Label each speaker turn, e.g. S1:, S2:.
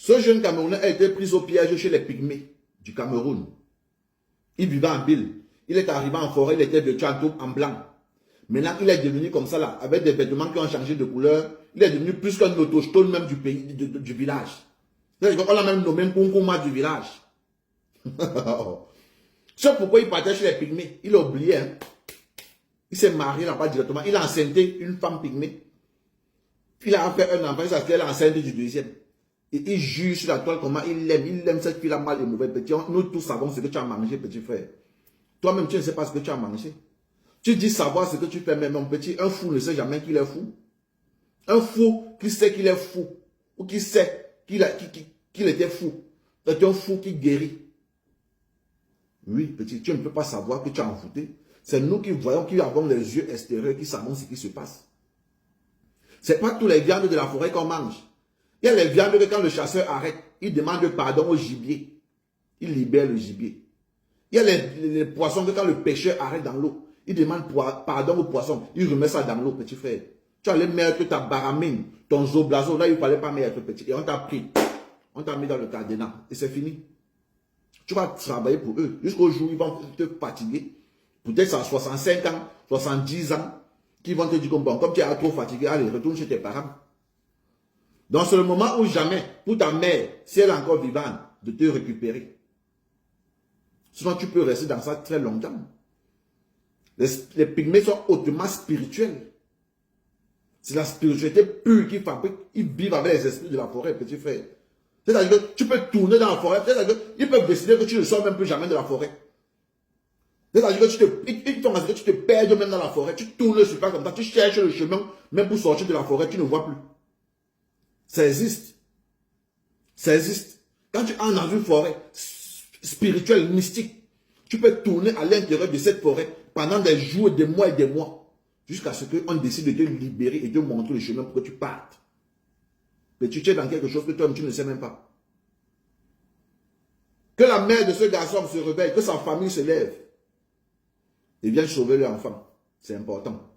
S1: Ce jeune Camerounais a été pris au piège chez les Pygmées du Cameroun. Il vivait en ville. Il est arrivé en forêt, il était de Tchantou en blanc. Maintenant, il est devenu comme ça là, avec des vêtements qui ont changé de couleur. Il est devenu plus qu'un autochtone même du pays, du village. On l'a même nommé Kunkouma du village. C'est pourquoi il partait chez les Pygmées. Il a oublié. Hein. Il s'est marié là-bas directement. Il a enceinté une femme Pygmée. Il a fait un enfant, parce qu'elle est enceinte du deuxième. Et il juge sur la toile comment il aime cette fille-là mal et mauvais petit. Nous tous savons ce que tu as mangé, petit frère. Toi-même, tu ne sais pas ce que tu as mangé. Tu dis savoir ce que tu fais, mais mon petit, un fou ne sait jamais qu'il est fou. Un fou qui sait qu'il est fou, ou qui sait qu'il était fou, c'est un fou qui guérit. Oui, petit, tu ne peux pas savoir que tu as envoûté. C'est nous qui voyons, qui avons les yeux extérieurs, qui savons ce qui se passe. Ce n'est pas tous les viandes de la forêt qu'on mange. Il y a les viandes que quand le chasseur arrête, il demande pardon au gibier. Il libère le gibier. Il y a les poissons que quand le pêcheur arrête dans l'eau, il demande pardon au poisson. Il remet ça dans l'eau, petit frère. Tu allais mettre ta baramine, ton zoblazo, là il ne fallait pas mettre petit. Et on t'a pris. On t'a mis dans le cadenas. Et c'est fini. Tu vas travailler pour eux. Jusqu'au jour où ils vont te fatiguer. Peut-être à 65 ans, 70 ans, qui vont te dire comme bon, comme tu es trop fatigué, allez, retourne chez tes parents. Donc c'est le moment où jamais, pour ta mère, si elle est encore vivante, de te récupérer. Sinon tu peux rester dans ça très longtemps. Les pygmées sont hautement spirituels. C'est la spiritualité pure qui fabrique. Ils vivent avec les esprits de la forêt, petit frère. C'est-à-dire que tu peux tourner dans la forêt. C'est-à-dire qu'ils peuvent décider que tu ne sors même plus jamais de la forêt. C'est-à-dire que ils font que tu te perds même dans la forêt. Tu tournes le super comme ça. Tu cherches le chemin, même pour sortir de la forêt, tu ne vois plus. Ça existe. Ça existe. Quand tu entres dans une forêt spirituelle, mystique, tu peux tourner à l'intérieur de cette forêt pendant des jours, des mois et des mois. Jusqu'à ce qu'on décide de te libérer et de te montrer le chemin pour que tu partes. Mais tu es dans quelque chose que toi-même tu ne sais même pas. Que la mère de ce garçon se réveille, que sa famille se lève et vienne sauver leur enfant. C'est important.